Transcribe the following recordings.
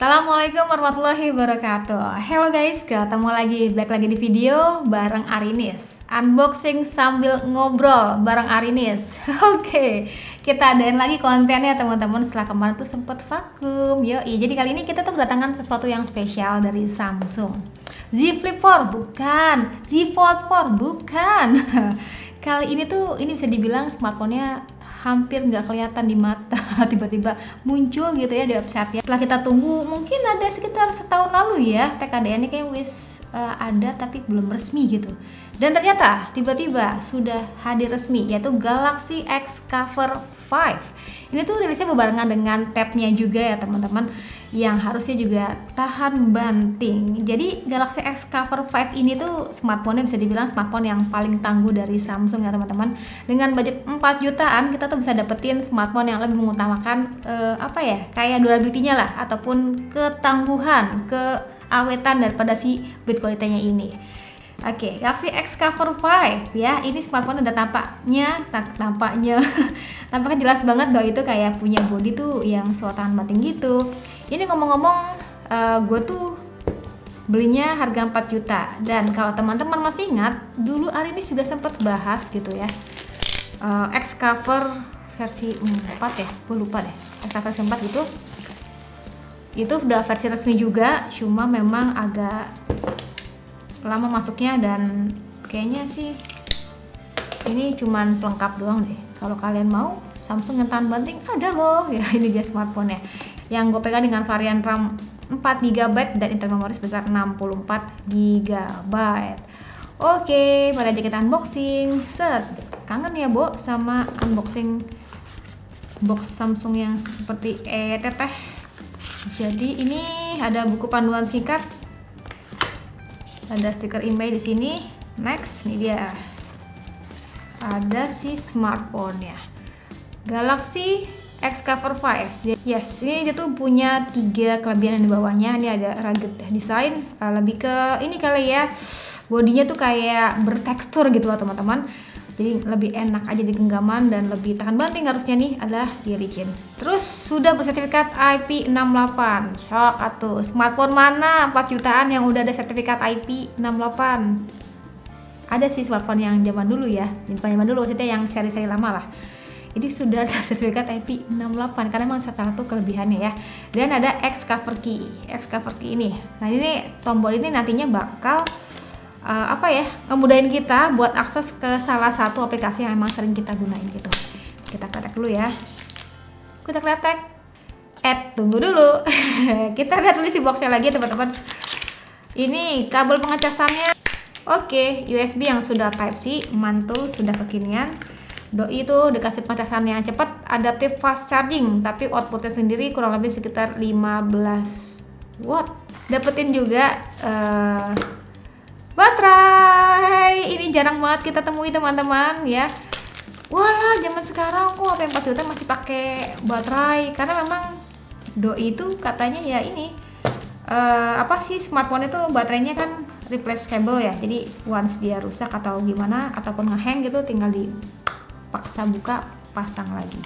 Assalamualaikum warahmatullahi wabarakatuh. Hello guys, ketemu lagi, balik lagi di video bareng Arinis. Unboxing sambil ngobrol bareng Arinis. Oke, kita adain lagi kontennya teman-teman. Setelah kemarin tuh sempet vakum. Yoi, jadi kali ini kita tuh kedatangan sesuatu yang spesial dari Samsung. Z Flip 4 bukan, Z Fold 4 bukan. Kali ini tuh ini bisa dibilang smartphone-nya hampir nggak kelihatan di mata, tiba-tiba muncul gitu ya di website-nya. Setelah kita tunggu mungkin ada sekitar setahun lalu ya, TKDN-nya kayak ada tapi belum resmi gitu. Dan ternyata tiba-tiba sudah hadir resmi, yaitu Galaxy X Cover 5. Ini tuh rilisnya berbarengan dengan tab-nya juga ya teman-teman, yang harusnya juga tahan banting. Jadi Galaxy X Cover 5 ini tuh smartphone-nya bisa dibilang smartphone yang paling tangguh dari Samsung ya teman-teman. Dengan budget 4 jutaan kita tuh bisa dapetin smartphone yang lebih mengutamakan kayak durability-nya lah, ataupun ketangguhan, keawetan daripada si build quality-nya ini. Oke, Galaxy X Cover 5 ya, ini smartphone udah tampaknya jelas banget bahwa itu kayak punya body tuh yang tahan banting gitu. Ini ngomong-ngomong, gue tuh belinya harga 4 juta. Dan kalau teman-teman masih ingat, dulu Arinis juga sempat bahas gitu ya, X Cover versi 4 ya, gue lupa deh, X Cover versi 4 gitu. Itu udah versi resmi juga, cuma memang agak lama masuknya, dan kayaknya sih ini cuman pelengkap doang deh. Kalau kalian mau Samsung yang tahan banting ada loh ya, ini dia smartphone-nya yang gue pegang dengan varian RAM 4GB dan internal memori sebesar 64GB. Oke, mari aja kita unboxing. Set, kangen ya Bo sama unboxing box Samsung yang seperti teteh. Jadi ini ada buku panduan singkat, ada stiker email di sini. Next, ini dia. Ada si smartphone-nya. Galaxy X Cover 5. Yes, ini dia tuh punya 3 kelebihan di bawahnya. Ini ada rugged design, lebih ke ini kali ya. Bodinya tuh kayak bertekstur gitu loh teman-teman. Jadi lebih enak aja di genggaman dan lebih tahan banting harusnya nih adalah di licin. Terus sudah bersertifikat IP68. Shock atuh. Smartphone mana 4 jutaan yang udah ada sertifikat IP68? Ada sih smartphone yang zaman dulu ya. Zaman dulu maksudnya yang seri-seri lama lah. Ini sudah ada sertifikat IP68 karena memang salah satu kelebihannya ya. Dan ada X Cover Key. X Cover Key ini. Nah, ini tombol ini nantinya bakal ngemudahin kita buat akses ke salah satu aplikasi yang emang sering kita gunain gitu. Kita kletek dulu ya. Kita kletek. Tunggu dulu. Kita lihat dulu si boxnya lagi teman-teman. Ini kabel pengecasannya. Oke, USB yang sudah Type C, mantul, sudah kekinian. Doi itu dikasih pengecasan yang cepat, adaptive fast charging, tapi outputnya sendiri kurang lebih sekitar 15 watt. Dapetin juga baterai. Ini jarang banget kita temui teman-teman ya. Walah, zaman sekarang kok HP 4 juta masih pakai baterai, karena memang doi itu katanya ya ini smartphone itu baterainya kan replaceable ya. Jadi once dia rusak atau gimana ataupun ngehang gitu, tinggal dipaksa buka, pasang lagi.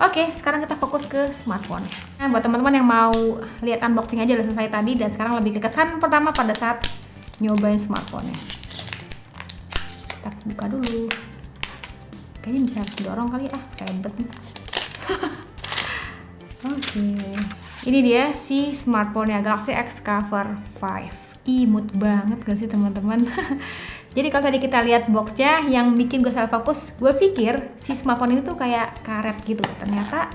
Oke, sekarang kita fokus ke smartphone. Nah, buat teman-teman yang mau lihat unboxing aja udah selesai tadi, dan sekarang lebih ke kesan pertama pada saat nyobain smartphone-nya. Kita buka dulu. Kayaknya bisa dorong kali ribet nih. Oke. Ini dia si smartphone-nya Galaxy X Cover 5. Imut banget gak sih teman-teman? Jadi kalau tadi kita lihat boxnya, yang bikin gue salah fokus, gue pikir si smartphone ini tuh kayak karet gitu. Ternyata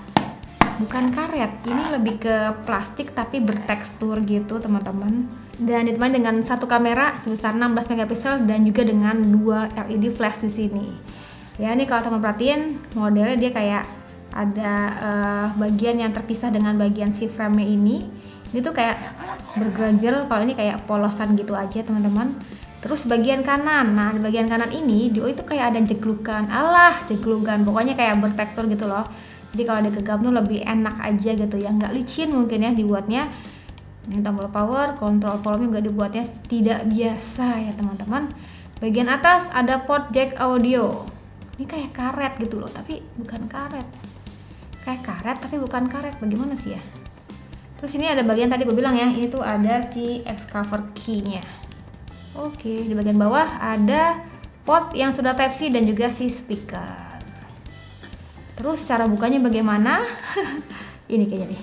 bukan karet, ini lebih ke plastik tapi bertekstur gitu teman-teman. Dan ditemani dengan satu kamera sebesar 16 megapiksel dan juga dengan 2 LED flash di sini. Ya, ini kalau teman perhatiin modelnya dia kayak ada bagian yang terpisah dengan bagian si frame-nya ini. Ini tuh kayak bergeragel, kalau ini kayak polosan gitu aja teman-teman. Terus bagian kanan, nah di bagian kanan ini itu kayak ada jeglugan, pokoknya kayak bertekstur gitu loh. Jadi kalau digenggam tuh lebih enak aja gitu ya, nggak licin mungkin ya dibuatnya. Ini tombol power, kontrol volume juga dibuatnya tidak biasa ya teman-teman. Bagian atas ada port jack audio. Ini kayak karet gitu loh, tapi bukan karet. Kayak karet tapi bukan karet, bagaimana sih ya? Terus ini ada bagian tadi gue bilang ya, ini tuh ada si X cover key-nya. Oke, di bagian bawah ada port yang sudah Type C dan juga si speaker. Terus cara bukanya bagaimana? Ini kayaknya deh.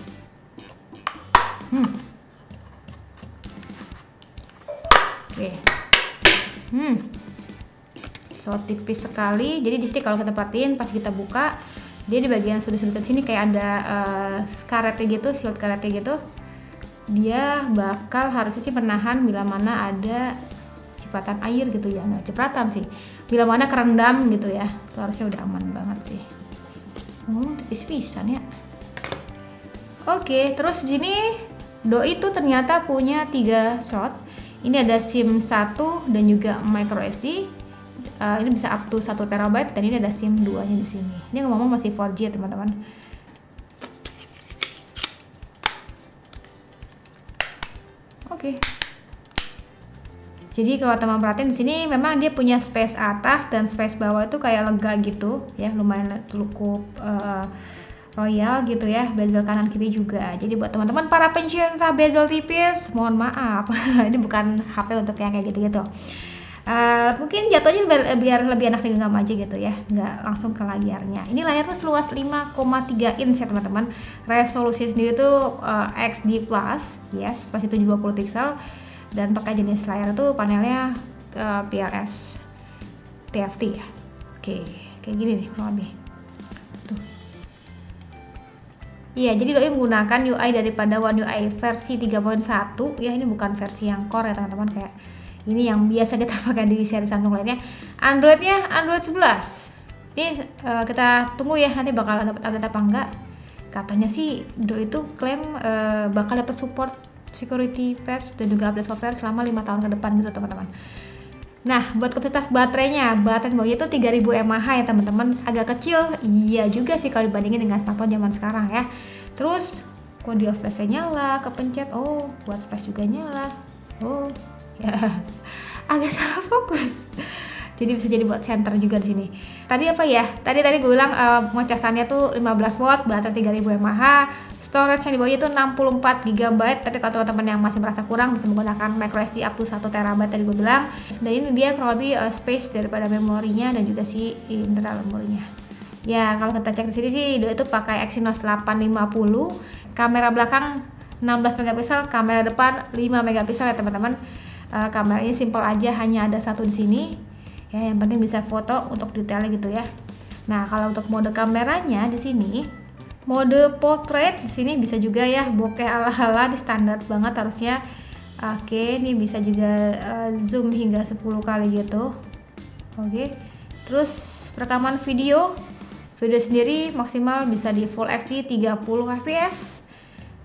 Oke. So tipis sekali. Jadi di sini kalau kita perhatiin pas kita buka, dia di bagian sudut-sudut sini kayak ada karetnya gitu, slot karetnya gitu. Dia bakal harusnya sih menahan bila mana ada cipratan air gitu ya, nggak cipratan sih, bila mana kerendam gitu ya, itu harusnya udah aman banget sih. Tipis-pisan ya. Oke, terus di sini doi itu ternyata punya 3 slot. Ini ada SIM 1 dan juga micro SD. Ini bisa up to 1 TB dan ini ada SIM 2-nya di sini. Ini ngomong masih 4G ya teman-teman. Oke. Jadi kalau teman perhatiin di sini memang dia punya space atas dan space bawah itu kayak lega gitu ya, lumayan cukup royal gitu ya, bezel kanan kiri juga. Jadi buat teman-teman para pencinta bezel tipis, mohon maaf, ini bukan HP untuk yang kayak gitu-gitu. Mungkin jatuhnya biar lebih enak digenggam aja gitu ya, nggak langsung ke layarnya. Ini layar tuh seluas 5,3 inch ya teman-teman. Resolusi sendiri tuh XD Plus, yes, masih 720 pixel. Dan pakai jenis layar tuh panelnya PLS TFT ya. Oke, kayak gini nih kurang lebih. Tuh. Iya, jadi doi menggunakan UI daripada One UI versi 3.1 ya. Ini bukan versi yang core ya teman-teman, kayak ini yang biasa kita pakai di seri Samsung lainnya. Androidnya Android 11. Ini kita tunggu ya, nanti bakal dapat update apa enggak. Katanya sih doi itu klaim bakal dapat support security patch dan juga update software selama 5 tahun ke depan gitu teman-teman. Nah, buat kapasitas baterai bawahnya itu 3000 mAh ya teman-teman, agak kecil, iya juga sih kalau dibandingin dengan smartphone zaman sekarang ya. Terus kode flashnya nyala, kepencet, oh buat flash juga nyala, oh ya agak salah fokus. Jadi bisa jadi buat center juga di sini. Tadi apa ya? Tadi gue bilang ngecasannya tuh 15 watt, baterai 3000 mAh, storage yang di bawahnya itu 64 GB. Tapi kalau teman-teman yang masih merasa kurang bisa menggunakan micro SD up to 1 TB tadi gue bilang. Dan ini dia kurang lebih space daripada memorinya dan juga si internal memorinya. Ya, kalau kita cek di sini sih itu pakai Exynos 850, kamera belakang 16 megapiksel, kamera depan 5 megapiksel ya teman-teman. Kameranya simple aja, hanya ada satu di sini. Ya, yang penting bisa foto untuk detailnya gitu ya. Nah, kalau untuk mode kameranya di sini, mode portrait di sini bisa juga ya, bokeh ala-ala di standar banget harusnya. Oke, ini bisa juga zoom hingga 10 kali gitu. Oke. Terus rekaman video sendiri maksimal bisa di Full HD 30 fps.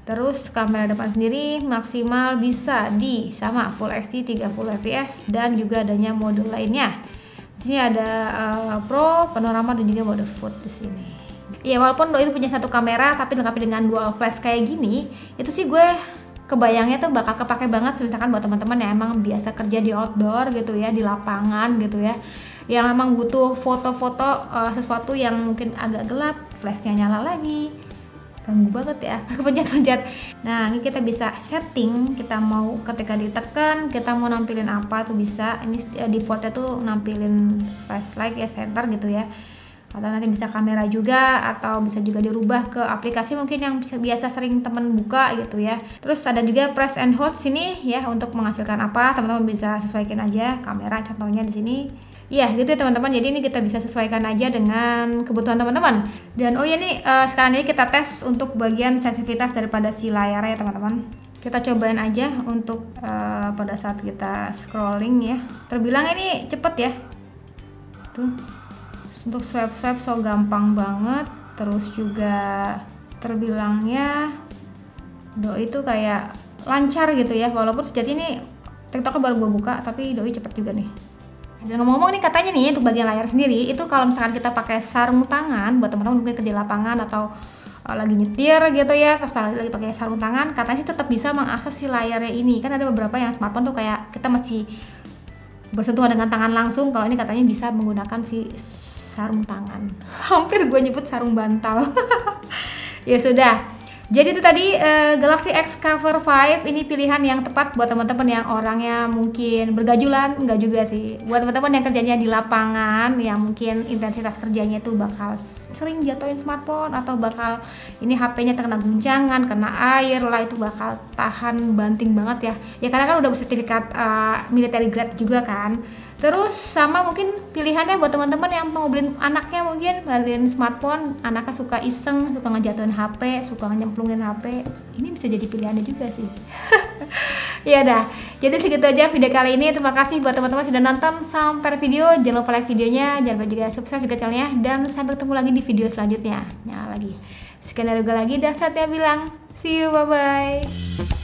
Terus kamera depan sendiri maksimal bisa di sama Full HD 30 fps dan juga adanya mode lainnya. Di sini ada Pro, panorama dan juga mode food di sini. Ya walaupun doi itu punya satu kamera tapi dilengkapi dengan dual flash kayak gini, itu sih gue kebayangnya tuh bakal kepake banget misalkan buat teman-teman yang emang biasa kerja di outdoor gitu ya, di lapangan gitu ya, yang emang butuh foto-foto sesuatu yang mungkin agak gelap, flashnya nyala lagi, ganggu banget ya, kepencet-pencet. Nah, ini kita bisa setting, kita mau ketika ditekan, kita mau nampilin apa tuh bisa. Ini defaultnya tuh nampilin flashlight ya, center gitu ya. Atau nanti bisa kamera juga, atau bisa juga dirubah ke aplikasi mungkin yang biasa sering temen buka gitu ya. Terus ada juga press and hold sini ya, untuk menghasilkan apa, teman-teman bisa sesuaikan aja kamera contohnya di sini. Ya gitu ya teman-teman, jadi ini kita bisa sesuaikan aja dengan kebutuhan teman-teman. Dan oh ya nih sekarang ini kita tes untuk bagian sensitivitas daripada si layarnya ya teman-teman. Kita cobain aja untuk pada saat kita scrolling ya. Terbilang ini cepet ya. Tuh, untuk swipe so gampang banget. Terus juga terbilangnya doi itu kayak lancar gitu ya. Walaupun sejati ini TikToknya baru gue buka, tapi doi cepet juga nih. Dan ngomong-ngomong nih katanya nih untuk bagian layar sendiri itu kalau misalkan kita pakai sarung tangan buat teman-teman mungkin kerja lapangan atau lagi nyetir gitu ya, pas lagi pakai sarung tangan, katanya sih tetap bisa mengakses si layarnya ini. Kan ada beberapa yang smartphone tuh kayak kita masih bersentuhan dengan tangan langsung, kalau ini katanya bisa menggunakan si sarung tangan. Hampir gue nyebut sarung bantal. Ya sudah. Jadi itu tadi Galaxy X Cover 5 ini pilihan yang tepat buat teman-teman yang orangnya mungkin bergajulan, enggak juga sih. Buat teman-teman yang kerjanya di lapangan, yang mungkin intensitas kerjanya itu bakal sering jatuhin smartphone atau bakal ini HP-nya terkena guncangan, kena air lah, itu bakal tahan banting banget ya. Ya karena kan udah bersertifikat military grade juga kan. Terus sama mungkin pilihannya buat teman-teman yang mau beliin anaknya, mungkin beliin smartphone, anaknya suka iseng, suka ngejatuhin HP, suka nyemplungin HP, ini bisa jadi pilihannya juga sih. Ya udah, jadi segitu aja video kali ini. Terima kasih buat teman-teman sudah nonton sampai video. Jangan lupa like videonya, jangan lupa juga subscribe juga channelnya, dan sampai ketemu lagi di video selanjutnya. Sekian dari gue lagi, dan Satya bilang see you, bye bye.